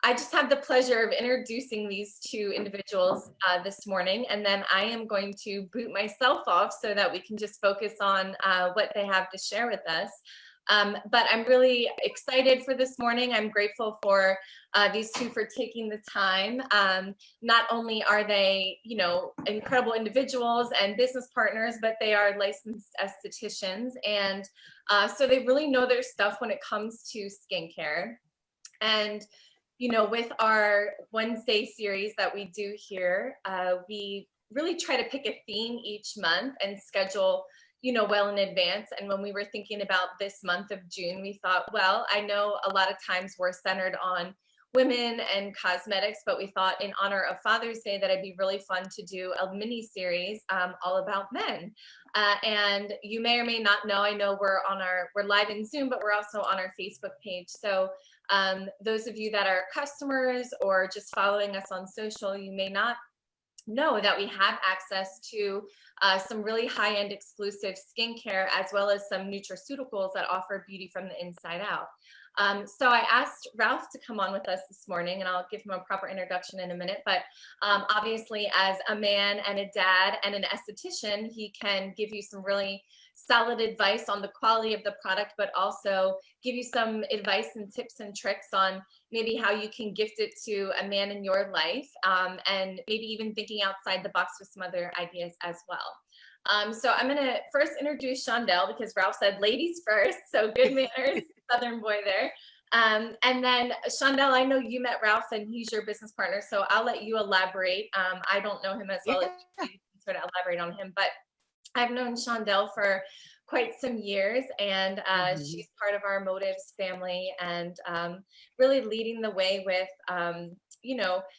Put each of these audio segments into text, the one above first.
I just have the pleasure of introducing these two individuals this morning, and then I am going to boot myself off so that we can just focus on what they have to share with us. But I'm really excited for this morning. I'm grateful for these two for taking the time. Not only are they, incredible individuals and business partners, but they are licensed estheticians. And so they really know their stuff when it comes to skincare. And with our Wednesday series that we do here, we really try to pick a theme each month and schedule, well in advance. And when we were thinking about this month of June, we thought, well, I know a lot of times we're centered on women and cosmetics, but we thought in honor of Father's Day that it'd be really fun to do a mini series all about men. And you may or may not know, I know we're live in Zoom, but we're also on our Facebook page. So those of you that are customers or just following us on social, you may not know that we have access to some really high-end exclusive skincare, as well as some nutraceuticals that offer beauty from the inside out. So I asked Ralph to come on with us this morning, and I'll give him a proper introduction in a minute. But obviously, as a man and a dad and an esthetician, he can give you some really solid advice on the quality of the product, but also give you some advice and tips and tricks on maybe how you can gift it to a man in your life, and maybe even thinking outside the box with some other ideas as well. So I'm going to first introduce Shondell, because Ralph said ladies first, so good manners, Southern boy there. And then Shondell, I know you met Ralph and he's your business partner, so I'll let you elaborate. I don't know him as well as you can sort of elaborate on him, but I've known Shondell for quite some years, and she's part of our Motives family, and really leading the way with,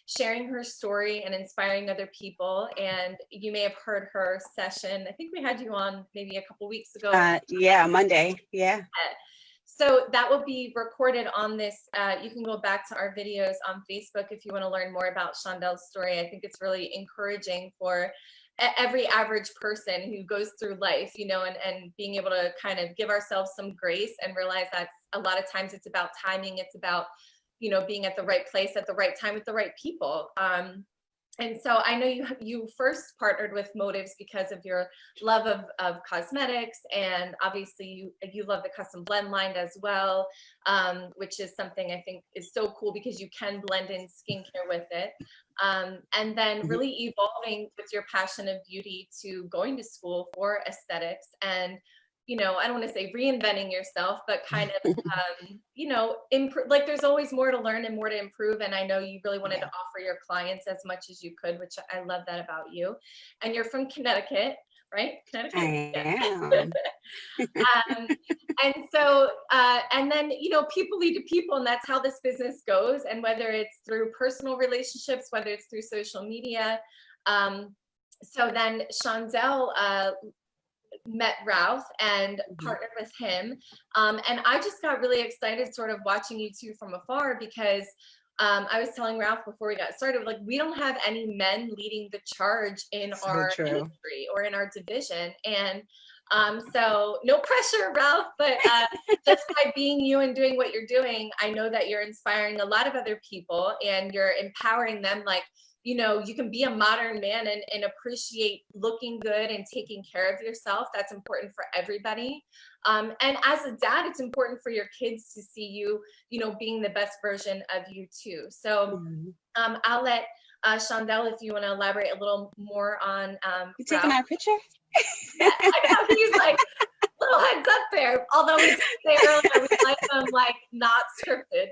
sharing her story and inspiring other people. And you may have heard her session. I think we had you on maybe a couple weeks ago. Yeah, Monday. Yeah. So that will be recorded on this. You can go back to our videos on Facebook if you want to learn more about Shondell's story. I think it's really encouraging for every average person who goes through life, and being able to kind of give ourselves some grace and realize that a lot of times it's about timing. It's about, being at the right place at the right time with the right people. And so I know you first partnered with Motives because of your love of cosmetics, and obviously you love the custom blend line as well, which is something I think is so cool because you can blend in skincare with it. And then really evolving with your passion of beauty to going to school for aesthetics and, I don't want to say reinventing yourself, but kind of, like there's always more to learn and more to improve. And I know you really wanted to offer your clients as much as you could, which I love that about you. And you're from Connecticut, right? Connecticut. I am. And so, and then, people lead to people, and that's how this business goes. And whether it's through personal relationships, whether it's through social media. So then Shondell, met Ralph and partnered with him. And I just got really excited sort of watching you two from afar, because I was telling Ralph before we got started, like, we don't have any men leading the charge in our industry or in our division. And so no pressure, Ralph, but just by being you and doing what you're doing, I know that you're inspiring a lot of other people, and you're empowering them. Like, you can be a modern man and appreciate looking good and taking care of yourself. That's important for everybody. And as a dad, it's important for your kids to see you, being the best version of you too. So I'll let Shondell, if you want to elaborate a little more on You taking our picture? Yeah, I know, he's like, little heads up there. Although we did say earlier, we like them like not scripted,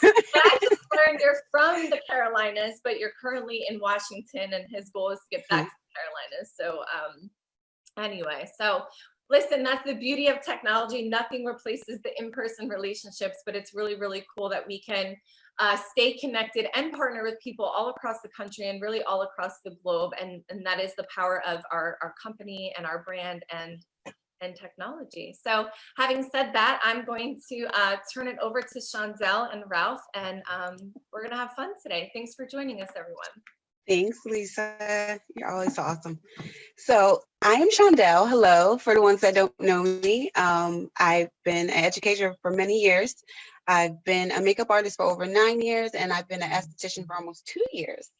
But I just learned you're from the Carolinas, but you're currently in Washington, and his goal is to get back to the Carolinas. So anyway, so listen, that's the beauty of technology. Nothing replaces the in-person relationships, but it's really, really cool that we can stay connected and partner with people all across the country and really all across the globe. And that is the power of our company and our brand and technology. So having said that, I'm going to turn it over to Shondell and Ralph, and we're going to have fun today. Thanks for joining us, everyone. Thanks, Lisa. You're always awesome. So I am Shondell. Hello, for the ones that don't know me. I've been an educator for many years. I've been a makeup artist for over 9 years, and I've been an esthetician for almost 2 years.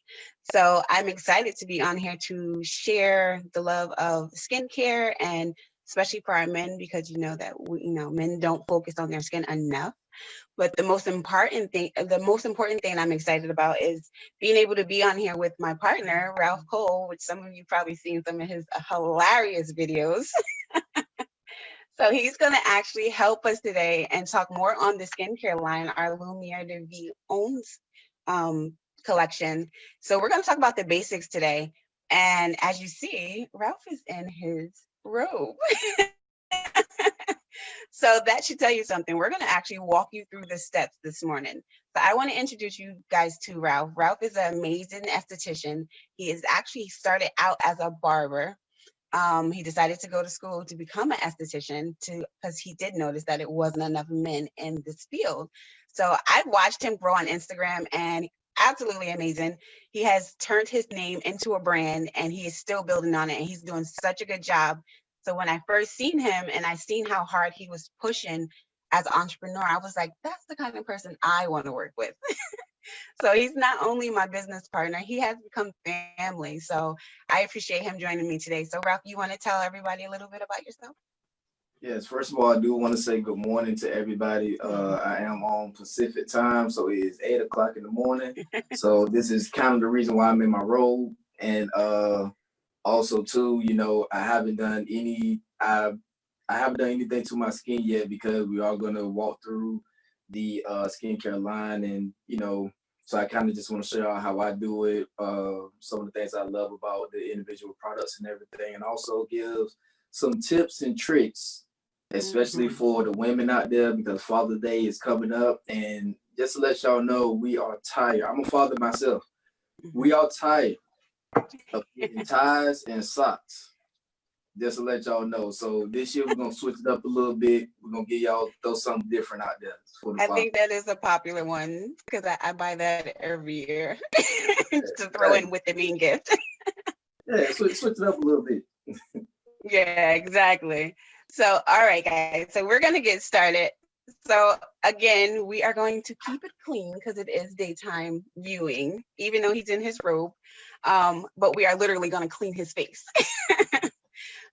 So I'm excited to be on here to share the love of skincare, and especially for our men, because you know that men don't focus on their skin enough. But the most important thing I'm excited about is being able to be on here with my partner, Ralph Cole, which some of you probably seen some of his hilarious videos. So he's going to actually help us today and talk more on the skincare line, our Lumière de Vie Hommes collection. So we're going to talk about the basics today. And as you see, Ralph is in his robe. So that should tell you something. We're going to actually walk you through the steps this morning. So I want to introduce you guys to Ralph. Ralph is an amazing esthetician. He is actually started out as a barber. He decided to go to school to become an esthetician because he did notice that it wasn't enough men in this field. So I've watched him grow on Instagram, and absolutely amazing. He has turned his name into a brand, and he is still building on it, and he's doing such a good job. So when I first seen him and I seen how hard he was pushing as an entrepreneur, I was like, that's the kind of person I want to work with. So he's not only my business partner, he has become family. So I appreciate him joining me today. So Ralph, you want to tell everybody a little bit about yourself? Yes, first of all, I do want to say good morning to everybody. I am on Pacific time, so it is 8 o'clock in the morning. So this is kind of the reason why I'm in my role. And also too, I haven't done anything to my skin yet, because we are going to walk through the skincare line, and so I kind of just want to show y'all how I do it, some of the things I love about the individual products and everything, and also give some tips and tricks, especially for the women out there, because Father's Day is coming up. And just to let y'all know, we are tired. I'm a father myself. We are tired of getting ties and socks. Just to let y'all know. So this year we're gonna switch it up a little bit. We're gonna give y'all throw something different out there. I think that is a popular one, because I buy that every year to throw in with the main gift. Yeah, switch it up a little bit. Yeah, exactly. So, all right, guys. So we're gonna get started. So again, we are going to keep it clean because it is daytime viewing, even though he's in his robe. But we are literally gonna clean his face.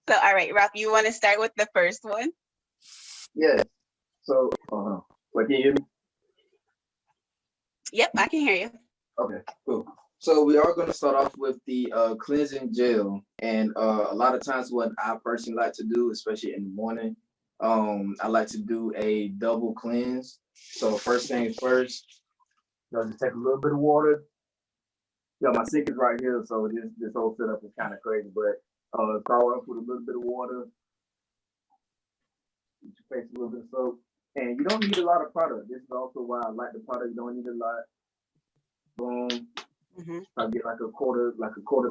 So, all right, Ralph, you want to start with the first one? Yeah. So, can you hear me? Yep, I can hear you. Okay, cool. So we are going to start off with the cleansing gel. And a lot of times what I personally like to do, especially in the morning, I like to do a double cleanse. So first things first, just take a little bit of water. My sink is right here, so this whole setup is kind of crazy, but start off with a little bit of water. Get your face a little bit of soap. And you don't need a lot of product. This is also why I like the product. You don't need a lot. Boom. I get like a quarter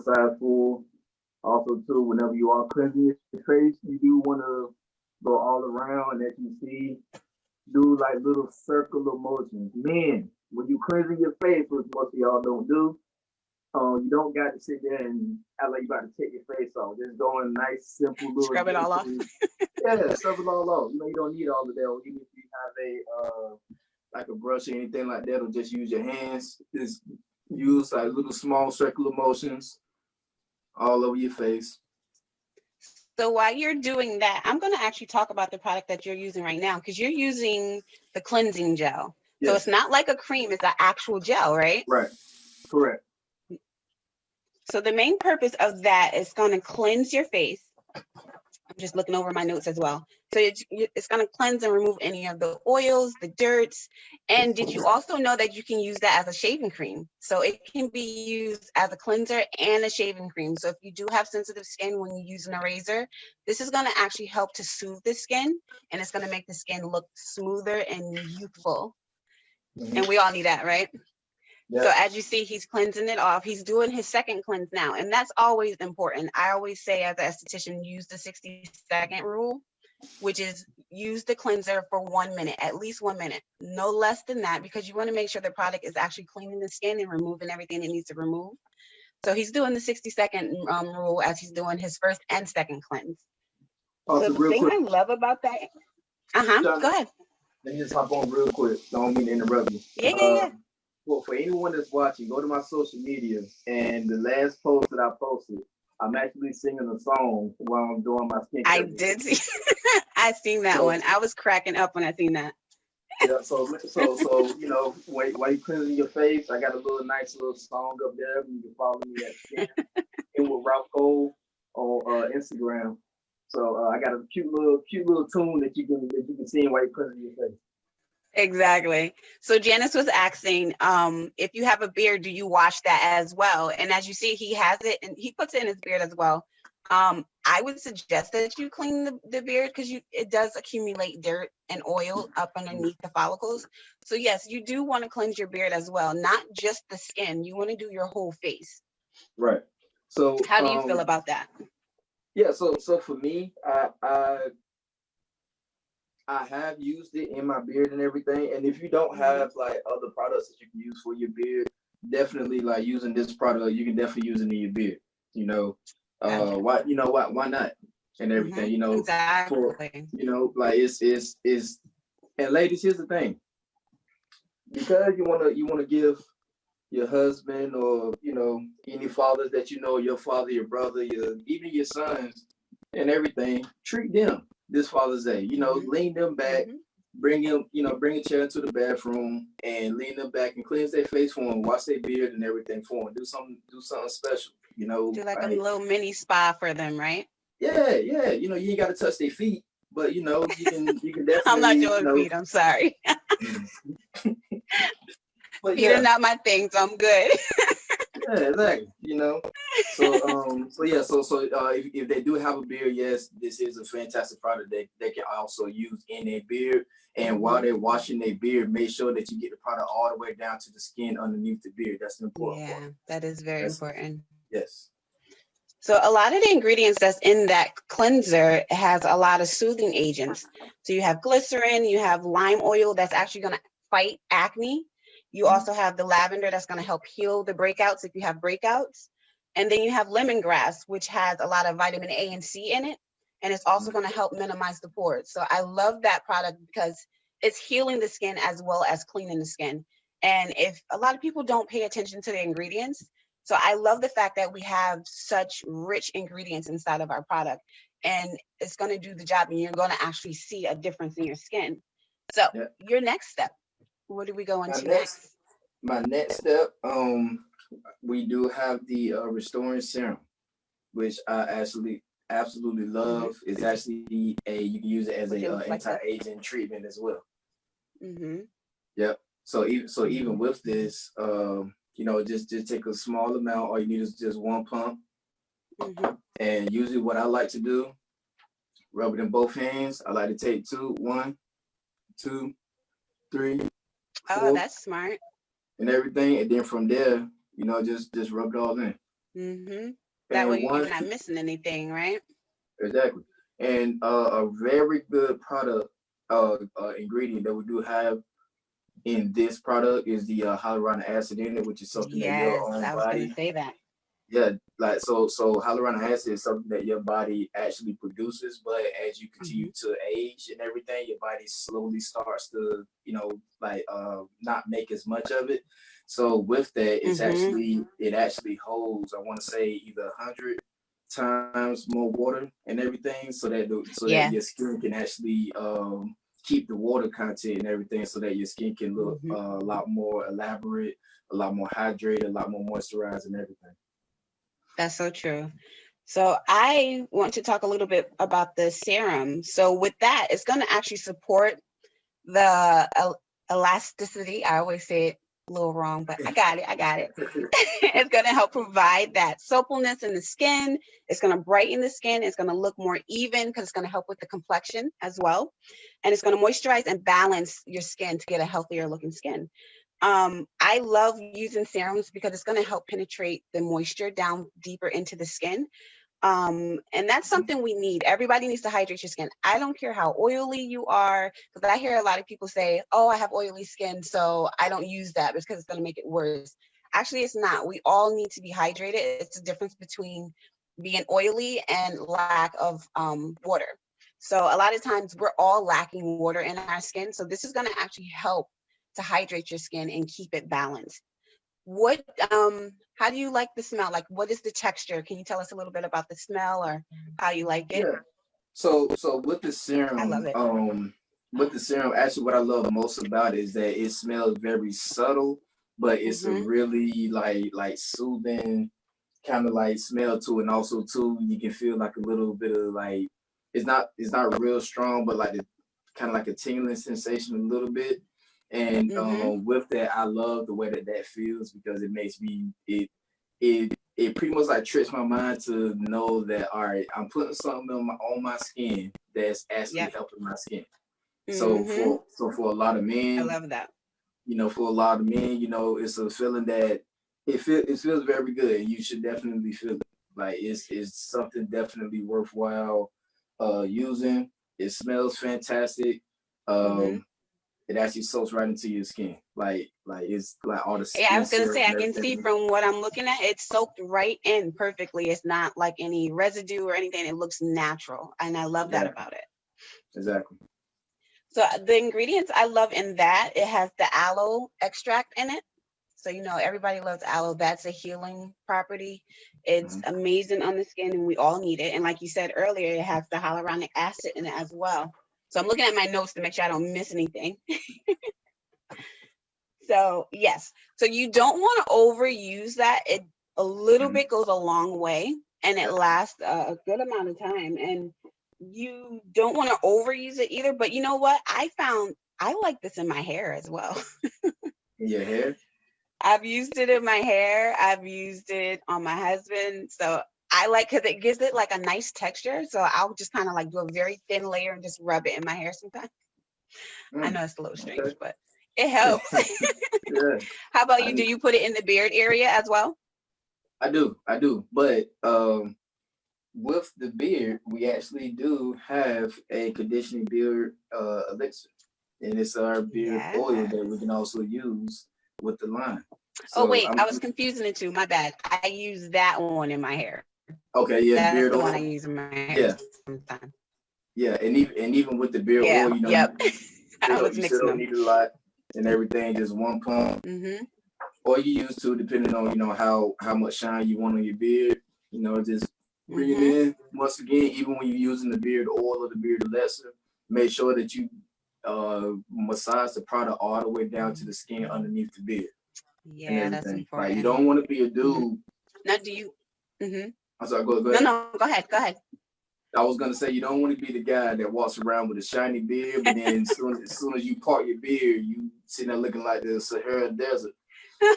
size full. Also too, whenever you are cleansing your face, you do want to go all around, and as you see, do like little circular motions. Men, when you cleansing your face, which most of y'all don't do, you don't got to sit there and act like you about to take your face off. Just going nice, simple little. Scrub it all off. Yeah, scrub it all off. You don't need all of that. Even if you have like a brush or anything like that, or just use your hands. Just use like little small circular motions all over your face. So while you're doing that, I'm going to actually talk about the product that you're using right now, because you're using the cleansing gel. Yes. So it's not like a cream, it's an actual gel, right? Right. Correct. So the main purpose of that is going to cleanse your face. I'm just looking over my notes as well. So it's going to cleanse and remove any of the oils, the dirts. And did you also know that you can use that as a shaving cream? So it can be used as a cleanser and a shaving cream. So if you do have sensitive skin when you're using a razor, this is going to actually help to soothe the skin, and it's going to make the skin look smoother and youthful. And we all need that, right? Yeah. So as you see, he's cleansing it off. He's doing his second cleanse now. And that's always important. I always say, as an esthetician, use the 60-second rule, which is use the cleanser for 1 minute, at least 1 minute, no less than that, because you want to make sure the product is actually cleaning the skin and removing everything it needs to remove. So he's doing the 60-second rule as he's doing his first and second cleanse. So the thing I love about that, go ahead. Let me just hop on real quick. Don't mean to interrupt you. Yeah. Well, for anyone that's watching, go to my social media, and the last post that I posted, I'm actually singing a song while I'm doing my skincare. I did see. I seen that one. I was cracking up when I seen that. Yeah, so you know, while you cleansing your face, I got a nice little song up there. You can follow me at Skin with Ralph Cole on Instagram. So I got a cute little tune that you can sing while you cleansing your face. Exactly. So Janice was asking, if you have a beard, do you wash that as well? And as you see, he has it and he puts it in his beard as well. I would suggest that you clean the beard because it does accumulate dirt and oil up underneath the follicles. So yes, you do want to cleanse your beard as well, not just the skin. You want to do your whole face. Right. So how do you feel about that? Yeah, so for me, I have used it in my beard and everything. And if you don't have like other products that you can use for your beard, definitely like using this product, you can definitely use it in your beard. You know, why not? And everything, you know, exactly. Like it's and ladies, here's the thing. Because you wanna give your husband or any fathers that your father, your brother, even your sons and everything, treat them this Father's Day. Lean them back, bring a chair into the bathroom and lean them back and cleanse their face for them, wash their beard and everything for them. Do something special. Do like a little mini spa for them, right? Yeah. You ain't got to touch their feet, but you can definitely. I'm not doing feet. I'm sorry. But feet are not my thing, so I'm good. Yeah, exactly. If they do have a beard, yes, this is a fantastic product that they can also use in their beard. And while they're washing their beard, make sure that you get the product all the way down to the skin underneath the beard. That's important. Yeah, that is very important. Yes. So a lot of the ingredients that's in that cleanser has a lot of soothing agents. So you have glycerin, you have lime oil that's actually going to fight acne. You also have the lavender that's going to help heal the breakouts if you have breakouts. And then you have lemongrass, which has a lot of vitamin A and C in it. And it's also going to help minimize the pores. So I love that product because it's healing the skin as well as cleaning the skin. And if a lot of people don't pay attention to the ingredients, so I love the fact that we have such rich ingredients inside of our product, and it's going to do the job and you're going to actually see a difference in your skin. So your next step, what do we go into next? My next step, we do have the Restoring Serum, which I absolutely love. It's actually you can use it as a anti-aging treatment as well. Yep. So even with this, just take a small amount. All you need is just one pump. And usually what I like to do, rub it in both hands. I like to take 1, 2, 3, 4. Oh, that's smart. And everything, and then from there, just rub it all in. That way you're not missing anything, right? Exactly. And a very good product, ingredient that we do have in this product is the hyaluronic acid in it, which is something that your own body. I was going to say that. Yeah, like so hyaluronic acid is something that your body actually produces, but as you continue to age and everything, your body slowly starts to, not make as much of it. So with that, it's it actually holds, I want to say either 100 times more water and everything, so that that your skin can actually keep the water content and everything, so that your skin can look a lot more elaborate, a lot more hydrated, a lot more moisturized and everything. That's so true. So I want to talk a little bit about the serum. So with that, it's going to actually support the elasticity. I always say it a little wrong, but I got it. It's going to help provide that suppleness in the skin. It's going to brighten the skin. It's going to look more even because it's going to help with the complexion as well. And it's going to moisturize and balance your skin to get a healthier looking skin. I love using serums because it's going to help penetrate the moisture down deeper into the skin. And that's something we need. Everybody needs to hydrate your skin. I don't care how oily you are, because I hear a lot of people say, oh, I have oily skin, so I don't use that because it's going to make it worse. Actually, it's not. We all need to be hydrated. It's the difference between being oily and lack of water. So a lot of times we're all lacking water in our skin. So this is going to actually help to hydrate your skin and keep it balanced. What, how do you like the smell? Like, what is the texture? Can you tell us a little bit about the smell or how you like it? Yeah. So with the serum, I love it. actually what I love most about it is that it smells very subtle, but it's a really like soothing kind of like smell to it. And also too, you can feel like a little bit of like, it's not real strong, but like kind of like a tingling sensation a little bit. And with that, I love the way that feels, because it makes me, it pretty much like tricks my mind to know that, all right, I'm putting something on my skin that's actually helping my skin. So for a lot of men, I love that. For a lot of men, it's a feeling that it feels very good. You should definitely feel it. Like it's something definitely worthwhile using. It smells fantastic. It actually soaks right into your skin. Like it's like all the skin. Yeah, I was gonna say, I can everything. see from what I'm looking at, it's soaked right in perfectly. It's not like any residue or anything. It looks natural, and I love that about it. Exactly. So the ingredients I love in that, it has the aloe extract in it. So, everybody loves aloe. That's a healing property. It's amazing on the skin, and we all need it. And like you said earlier, it has the hyaluronic acid in it as well. So I'm looking at my notes to make sure I don't miss anything. So yes, so you don't want to overuse that. A little bit goes a long way, and it lasts a good amount of time. And you don't want to overuse it either. But you know what? I found I like this in my hair as well. In your hair? I've used it in my hair. I've used it on my husband. So I like, because it gives it like a nice texture. So I'll just kind of like do a very thin layer and just rub it in my hair sometimes. I know it's a little strange, but it helps. Yeah. How about you? Do you put it in the beard area as well? I do. But with the beard, we actually do have a conditioning beard elixir. And it's our beard oil that we can also use with the line. So wait, I was confusing the two. My bad. I use that one in my hair. Okay, yeah, that's beard the oil. one I use in my hair sometimes. Yeah, and even with the beard oil, I was you mixing still don't them. need a lot and everything, just one pump. Or you use two, depending on how much shine you want on your beard. Just bring it in. Once again, even when you're using the beard oil or the beard elixir, make sure that you massage the product all the way down to the skin underneath the beard. Yeah, that's important. Like, you don't want to be a dude. Now, do you? I'm sorry. Go ahead. No, go ahead. I was gonna say, you don't want to be the guy that walks around with a shiny beard, but then as soon as you part your beard, you sitting there looking like the Sahara Desert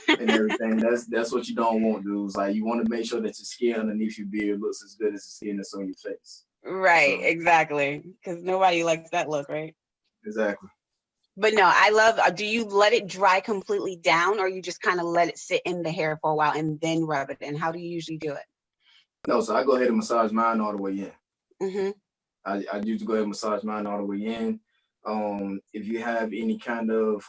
and everything. That's what you don't want, dudes. Like, you want to make sure that your skin underneath your beard looks as good as the skin that's on your face. Right, exactly. Because nobody likes that look, right? Exactly. But no, I love. Do you let it dry completely down, or you just kind of let it sit in the hair for a while and then rub it in? How do you usually do it? No, so I go ahead and massage mine all the way in. I usually go ahead and massage mine all the way in. If you have any kind of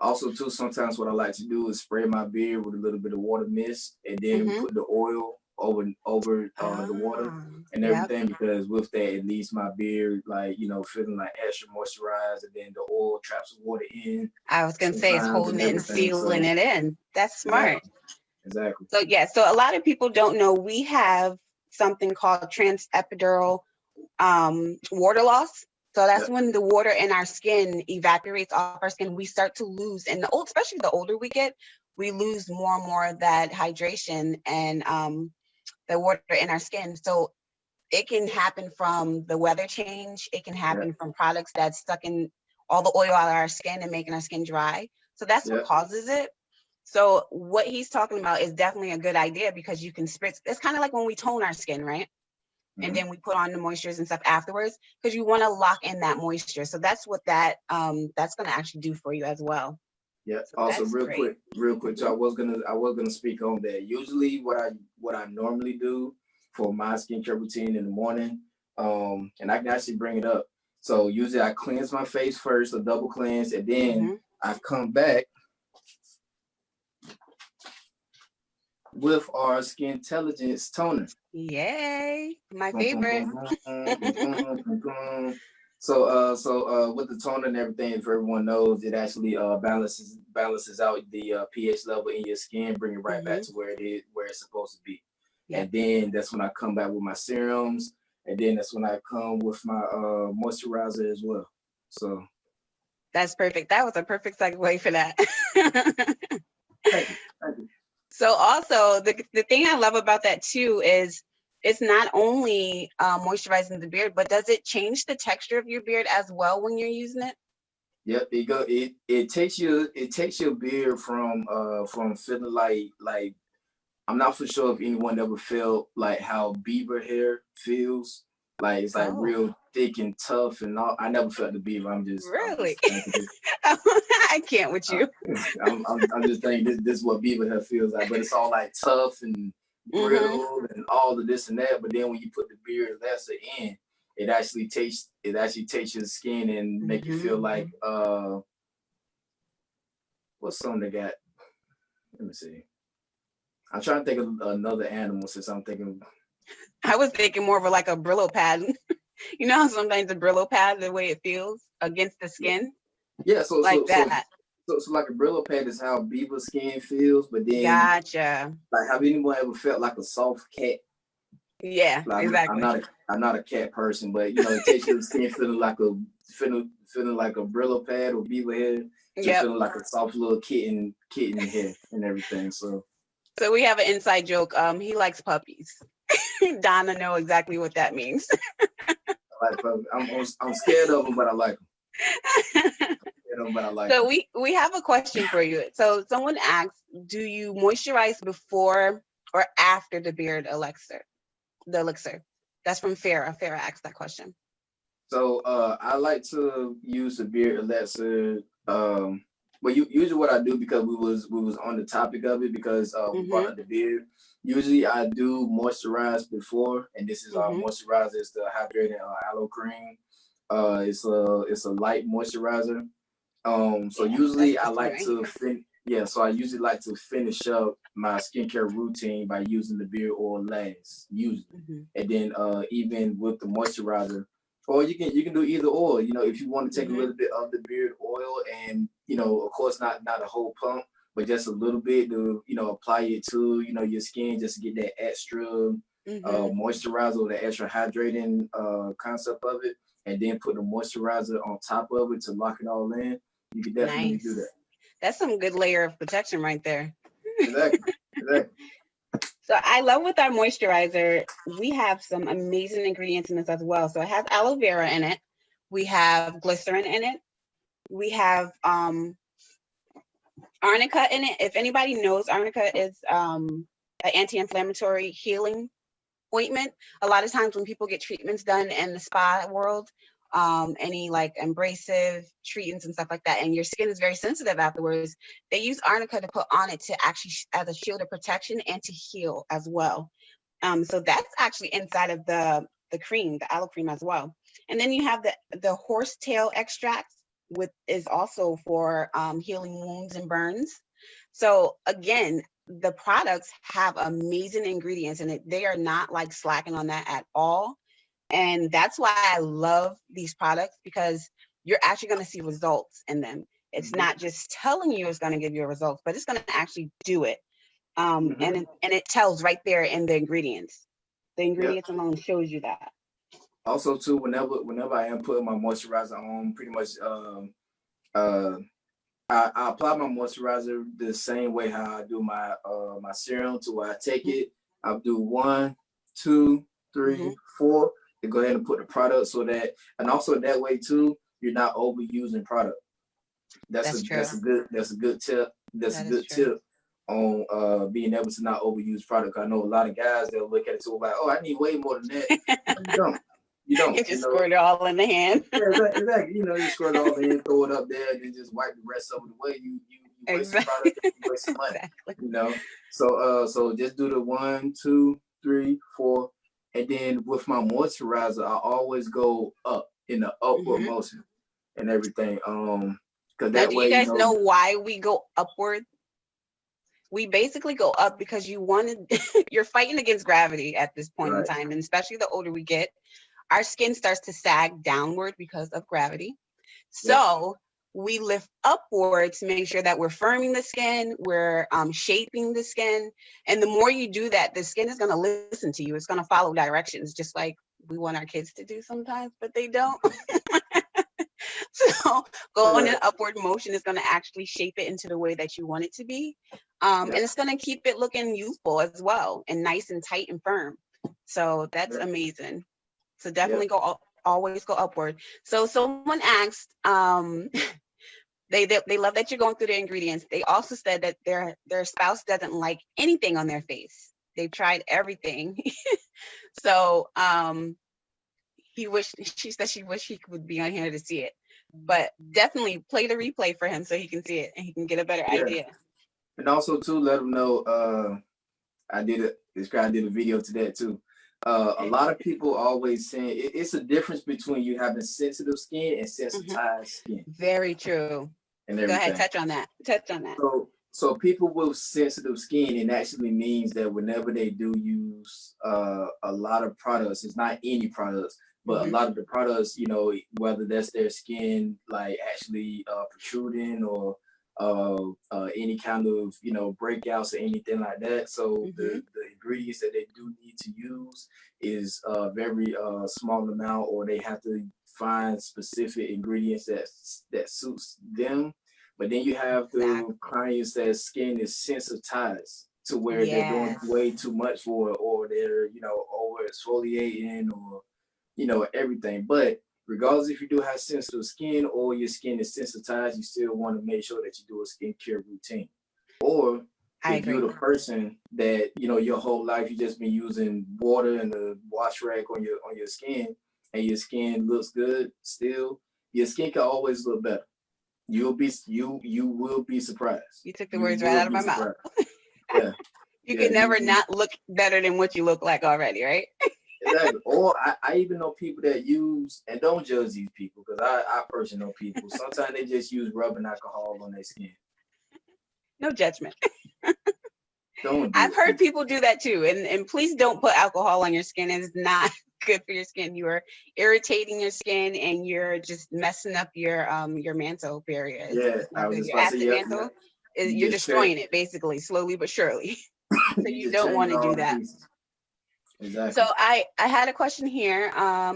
also too, sometimes what I like to do is spray my beard with a little bit of water mist, and then put the oil over the water and everything, because with that it leaves my beard like feeling like extra moisturized, and then the oil traps the water in. I was gonna say it's holding it and sealing it in. That's smart. Exactly. So so a lot of people don't know we have something called transepidural water loss. So that's when the water in our skin evaporates off our skin. We start to lose, and especially the older we get, we lose more and more of that hydration and the water in our skin. So it can happen from the weather change. It can happen from products that's sucking all the oil out of our skin and making our skin dry. So that's what causes it. So what he's talking about is definitely a good idea, because you can spritz. It's kind of like when we tone our skin, right? And then we put on the moistures and stuff afterwards, because you want to lock in that moisture. So that's what that's going to actually do for you as well. Yeah. So also, real quick, I was gonna speak on that. Usually, what I normally do for my skincare routine in the morning, and I can actually bring it up. So usually, I cleanse my face first, a double cleanse, and then I come back. with our Skin Intelligence toner. Yay, my Boom, boom, favorite. boom, boom, boom, boom, boom. So with the toner and everything, if everyone knows, it actually balances out the pH level in your skin, bring it right back to where it's supposed to be. Yep. And then that's when I come back with my serums, and then that's when I come with my moisturizer as well. So that's perfect. That was a perfect segue for that. thank you. So also the thing I love about that too is it's not only moisturizing the beard, but does it change the texture of your beard as well when you're using it? Yep, it takes your beard from feeling like I'm not for sure if anyone ever felt like how beaver hair feels. Like it's like real thick and tough and all. I never felt the beaver. Really? I can't with you. I'm just thinking this is what beaver hair feels like, but it's all like tough and brittle and all of this and that. But then when you put the Beard Elixir in, it actually takes your skin and make you feel like what's something they got? Let me see. I'm trying to think of another animal since I'm thinking. I was thinking more of like a Brillo pad. You know how sometimes the Brillo pad, the way it feels against the skin? Yeah, so that. So like a Brillo pad is how beaver skin feels, but then gotcha. Like, have anyone ever felt like a soft cat? Yeah, like, exactly. I'm not a cat person, but you know, it takes your skin feeling like a Brillo pad or beaver hair, to feeling like a soft little kitten hair and everything. So we have an inside joke. He likes puppies. Donna know exactly what that means. I like puppies. I'm scared of them, but I like them. So we have a question for you. So someone asks, do you moisturize before or after the Beard Elixir? The elixir. That's from Farah. Farah asked that question. So I like to use the Beard Elixir. But usually what I do, because we was on the topic of it, because we brought up the beard. Usually I do moisturize before, and this is our moisturizer. It's the hydrating aloe cream. It's a light moisturizer. So usually I like to so I usually like to finish up my skincare routine by using the beard oil last, usually. And then even with the moisturizer, or you can do either or. You know, if you want to take a little bit of the beard oil and, you know, of course not a whole pump, but just a little bit to, you know, apply it to, you know, your skin, just to get that extra moisturizer or the extra hydrating concept of it, and then put the moisturizer on top of it to lock it all in. You can definitely do that. That's some good layer of protection right there. Exactly. So I love with our moisturizer, we have some amazing ingredients in this as well. So it has aloe vera in it. We have glycerin in it. We have arnica in it. If anybody knows, arnica is an anti-inflammatory healing ointment. A lot of times when people get treatments done in the spa world, any like abrasive treatments and stuff like that, and your skin is very sensitive afterwards, they use arnica to put on it to actually as a shield of protection and to heal as well. So that's actually inside of the cream, the aloe cream as well. And then you have the horsetail extract, which is also for healing wounds and burns. So again, the products have amazing ingredients in it. They are not like slacking on that at all. And that's why I love these products, because you're actually going to see results in them. It's not just telling you it's going to give you results, but it's going to actually do it. And it tells right there in the ingredients. The ingredients alone shows you that. Also, too, whenever I am putting my moisturizer on, pretty much I apply my moisturizer the same way how I do my my serum, to where I take it, I'll do 1, 2, 3, 4. To go ahead and put the product, so that, and also that way too, you're not overusing product. That's a good tip. That's a good tip on being able to not overuse product. I know a lot of guys that look at it so like, oh, I need way more than that. You don't. You just squirt it all in the hand. Yeah, exactly. You know, you squirt it all in the hand, throw it up there, and then just wipe the rest of it away. You waste some product, you waste some money. You know. So just do the 1, 2, 3, 4. And then with my moisturizer, I always go up in the upward motion and everything. Because that way, you guys know why we go upward? we basically go up because you're fighting against gravity at this point in Right. time. And especially the older we get, our skin starts to sag downward because of gravity. So we lift upward to make sure that we're firming the skin, we're shaping the skin. And the more you do that, the skin is going to listen to you. It's going to follow directions, just like we want our kids to do sometimes, but they don't. So going in upward motion is going to actually shape it into the way that you want it to be. And it's going to keep it looking youthful as well, and nice and tight and firm. So that's amazing. So definitely always go upward. So someone asked, they love that you're going through the ingredients. They also said that their spouse doesn't like anything on their face. They've tried everything. So she said she wished he could be on here to see it. But definitely play the replay for him so he can see it and he can get a better idea. And also too, let him know I did a video to that too. A lot of people always saying it's a difference between you having sensitive skin and sensitized skin. Very true. And go ahead, touch on that. So people with sensitive skin, it actually means that whenever they do use a lot of products, it's not any products, but a lot of the products, you know, whether that's their skin like actually protruding or any kind of, you know, breakouts or anything like that. So the ingredients that they do need to use is a very small amount, or they have to find specific ingredients that suits them. But then you have the clients that skin is sensitized to where they're doing way too much for it, or they're, you know, over exfoliating or, you know, everything. But regardless if you do have sensitive skin or your skin is sensitized, you still want to make sure that you do a skincare routine. Or if you're the person that, you know, your whole life you just been using water and a wash rag on your skin, and your skin looks good still, your skin can always look better. You will be surprised. You took the words right out of my mouth. You can never not look better than what you look like already, right? Exactly. Or I even know people that use, and don't judge these people, because I personally know people, sometimes they just use rubbing alcohol on their skin. No judgment. I've heard people do that too. And please don't put alcohol on your skin. It's not good for your skin. You are irritating your skin and you're just messing up your mantle barrier. Your acid mantle. You're destroying it basically, slowly but surely. So you don't want to do that. Exactly. So I had a question here.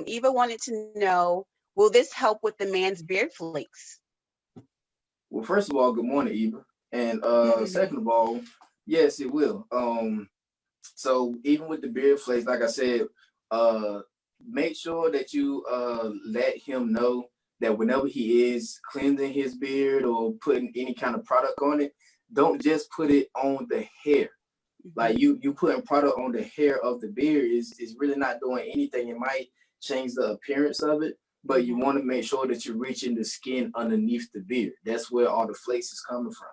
Eva wanted to know, will this help with the man's beard flakes? Well, first of all, good morning, Eva. And second of all, yes, it will. So even with the beard flakes, like I said, make sure that you let him know that whenever he is cleansing his beard or putting any kind of product on it, don't just put it on the hair. Like you putting product on the hair of the beard is really not doing anything. It might change the appearance of it, but you want to make sure that you're reaching the skin underneath the beard. That's where all the flakes is coming from.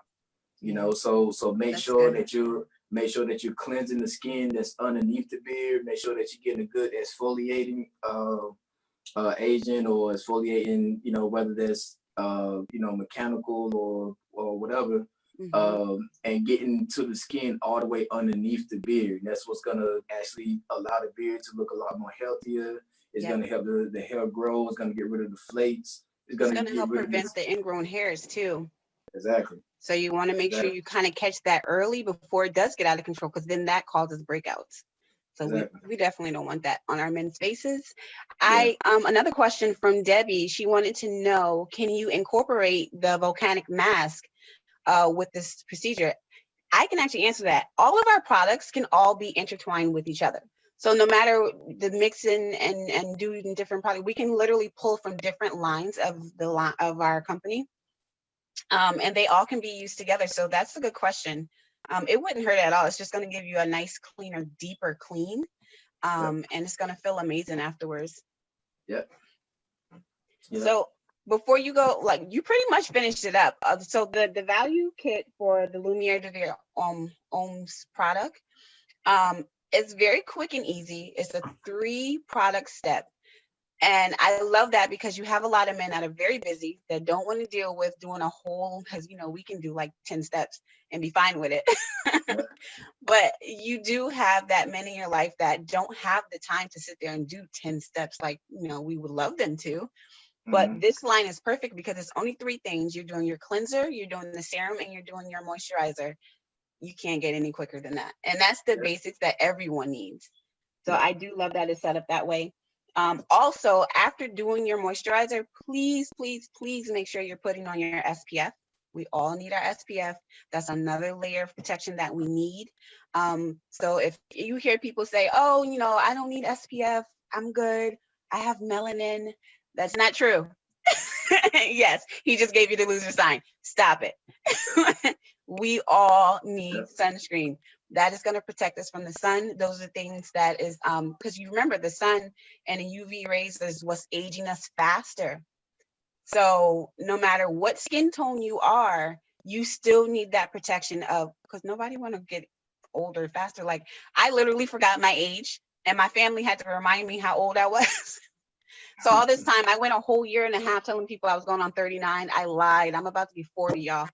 You know, so make sure that you're cleansing the skin that's underneath the beard. Make sure that you're getting a good exfoliating agent or exfoliating, you know, whether that's you know, mechanical or whatever. And getting to the skin all the way underneath the beard. That's what's gonna actually allow the beard to look a lot more healthier. It's gonna help the hair grow. It's gonna get rid of the flakes. It's gonna help prevent the ingrown hairs too. Exactly. So you want to make sure you kind of catch that early before it does get out of control, because then that causes breakouts. So we definitely don't want that on our men's faces. Another question from Debbie. She wanted to know, can you incorporate the volcanic mask with this procedure? I can actually answer that. All of our products can all be intertwined with each other. So no matter the mixing and doing different products, we can literally pull from different lines of our company. And they all can be used together. So that's a good question. It wouldn't hurt at all. It's just going to give you a nice, cleaner, deeper clean. And it's going to feel amazing afterwards. So before you go, like, you pretty much finished it up. So the value kit for the Lumière de Vie Hommes product, it's very quick and easy. It's a 3-product step. And I love that because you have a lot of men that are very busy that don't want to deal with doing a whole, because we can do like 10 steps and be fine with it. But you do have that men in your life that don't have the time to sit there and do 10 steps like we would love them to. But this line is perfect because it's only 3 things. You're doing your cleanser, you're doing the serum, and you're doing your moisturizer. You can't get any quicker than that. And that's the basics that everyone needs. So I do love that it's set up that way. Also, after doing your moisturizer, please, please, please make sure you're putting on your SPF. We all need our SPF. That's another layer of protection that we need. So if you hear people say, oh, I don't need SPF, I'm good, I have melanin, that's not true. Yes, he just gave you the loser sign. Stop it. We all need sunscreen. That is going to protect us from the sun. Those are things that is, because you remember the sun and the UV rays is what's aging us faster. So no matter what skin tone you are, you still need that protection of, because nobody want to get older faster. Like I literally forgot my age and my family had to remind me how old I was. So all this time I went a whole year and a half telling people I was going on 39. I lied. I'm about to be 40, y'all.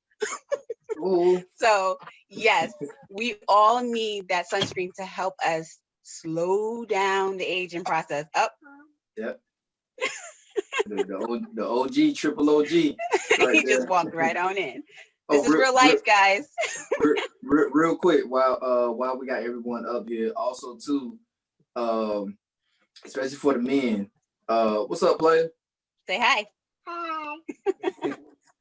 So yes, we all need that sunscreen to help us slow down the aging process. Up. Yep. The OG, triple OG. Right He just walked right on in. This is real life, guys. real quick, while we got everyone up here, also too, especially for the men. What's up, player? Say hi. Hi.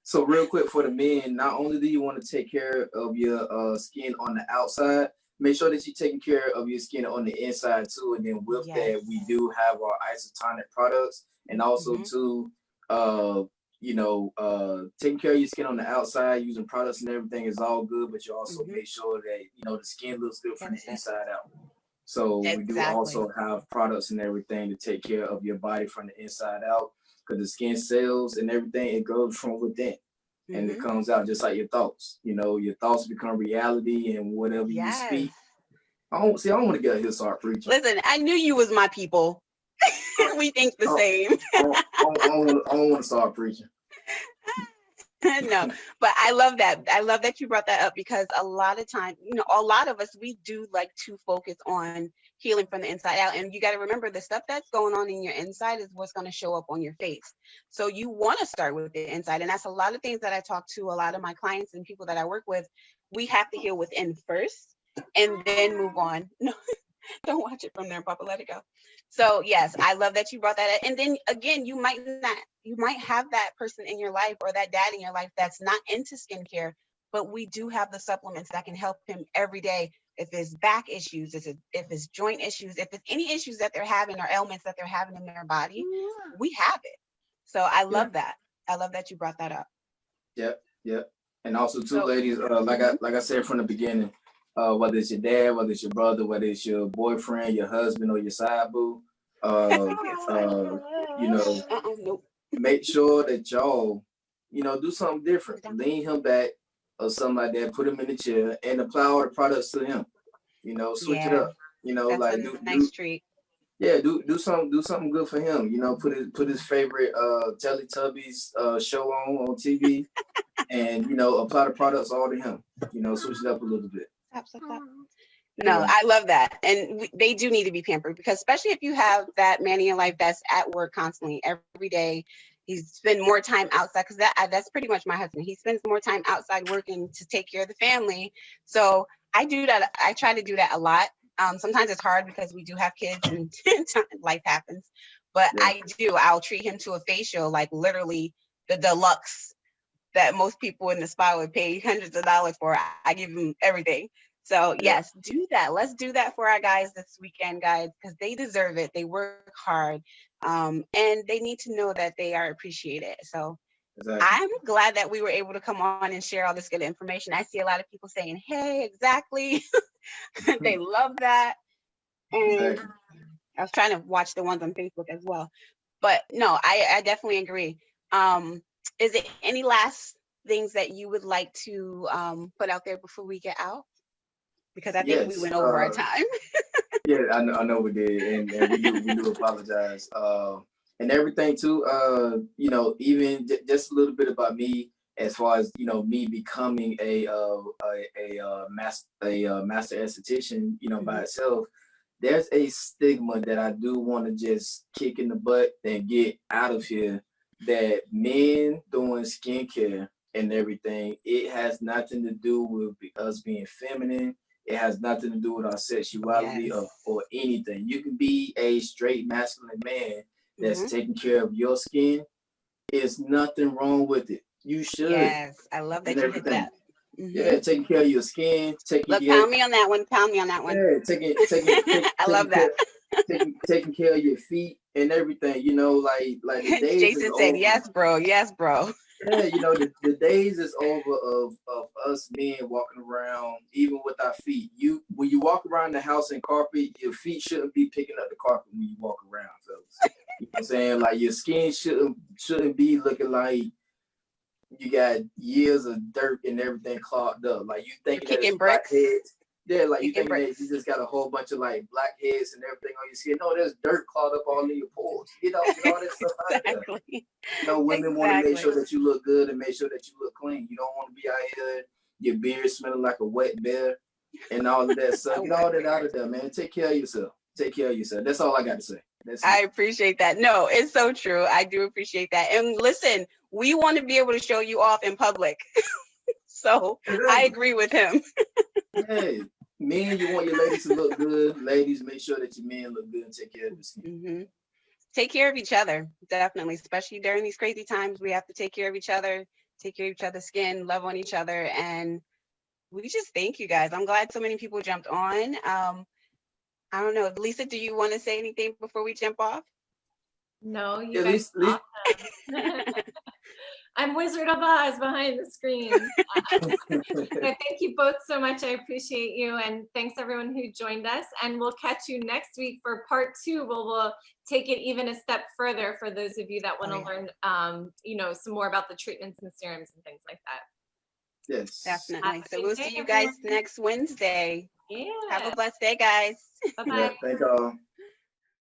So real quick for the men, not only do you want to take care of your skin on the outside, make sure that you're taking care of your skin on the inside too. And then with that, we do have our isotonic products, and also too, taking care of your skin on the outside using products and everything is all good, but you also make sure that the skin looks good from the inside out. So we do also have products and everything to take care of your body from the inside out, because the skin cells and everything, it goes from within. And it comes out just like your thoughts. Your thoughts become reality, and whatever you speak. I don't want to get here start preaching. Listen, I knew you was my people. We think the same. I don't want to start preaching. No, but I love that. I love that you brought that up, because a lot of time, a lot of us, we do like to focus on healing from the inside out. And you got to remember, the stuff that's going on in your inside is what's going to show up on your face. So you want to start with the inside. And that's a lot of things that I talk to a lot of my clients and people that I work with. We have to heal within first and then move on. No, don't watch it from there, Papa, let it go. So yes, I love that you brought that up. And then again, you might have that person in your life or that dad in your life that's not into skincare, but we do have the supplements that can help him every day. If it's back issues, if it's joint issues, if it's any issues that they're having or ailments that they're having in their body, we have it. So I love that. I love that you brought that up. Yep. And also too, ladies, like I said from the beginning, whether it's your dad, whether it's your brother, whether it's your boyfriend, your husband, or your side boo, make sure that y'all, do something different. Lean him back or something like that. Put him in the chair and apply all the products to him. Switch it up. That's like a nice treat. Yeah, do something good for him. Put his favorite Teletubbies show on TV, and apply the products all to him. Switch it up a little bit. No, I love that. And they do need to be pampered, because especially if you have that man in your life that's at work constantly every day, he spends more time outside, because that's pretty much my husband. He spends more time outside working to take care of the family. So I do that. I try to do that a lot. Sometimes it's hard because we do have kids and life happens, but I'll treat him to a facial, like literally the deluxe that most people in the spa would pay hundreds of dollars for. I give them everything. So yes, do that. Let's do that for our guys this weekend, guys, because they deserve it. They work hard, and they need to know that they are appreciated. So I'm glad that we were able to come on and share all this good information. I see a lot of people saying, hey, exactly. They love that. And I was trying to watch the ones on Facebook as well. But no, I definitely agree. Is there any last things that you would like to put out there before we get out? Because I think we went over our time. Yeah, I know we did, and we do apologize. and everything too. You know, even just a little bit about me, as far as, you know, me becoming a master esthetician, you know, by itself. There's a stigma that I do want to just kick in the butt and get out of here, that men doing skincare and everything, it has nothing to do with us being feminine. It has nothing to do with our sexuality or anything. You can be a straight masculine man that's taking care of your skin. There's nothing wrong with it. You should. Yes, I love that you did that. Yeah, taking care of your skin, Look, pound me on that one. Pound me on that one. Yeah, I love that. Taking care of your feet and everything. You know, like the days Jason said, "Yes, bro. Yes, bro." Yeah, you know, the days is over of us men walking around even with our feet. When you walk around the house in carpet, your feet shouldn't be picking up the carpet when you walk around, fellas. You know what I'm saying? Like, your skin shouldn't be looking like you got years of dirt and everything clogged up. Like, you thinking that it's blackheads. Yeah, like you thinking that you just got a whole bunch of like blackheads and everything on your skin. No, there's dirt clogged up all in your pores. Get all that stuff out there. You know, women want to make sure that you look good and make sure that you look clean. You don't want to be out here, your beard smelling like a wet bear and all of that stuff. Get all that out of there, man. Take care of yourself. Take care of yourself. That's all I got to say. I appreciate that. No, it's so true. I do appreciate that. And listen, we want to be able to show you off in public. So I agree with him. Hey, men, you want your ladies to look good. Ladies, make sure that your men look good and take care of their skin. Take care of each other, definitely, especially during these crazy times. We have to take care of each other, take care of each other's skin, love on each other. And we just thank you guys. I'm glad so many people jumped on. I don't know. Lisa, do you want to say anything before we jump off? No, you guys are awesome. I'm Wizard of Oz behind the screen. Thank you both so much. I appreciate you. And thanks everyone who joined us. And we'll catch you next week for part 2. We'll take it even a step further for those of you that want to learn, you know, some more about the treatments and serums and things like that. Yes. Definitely. So we'll see you guys next Wednesday. Yeah. Have a blessed day, guys. Bye-bye. Yeah, thank y'all.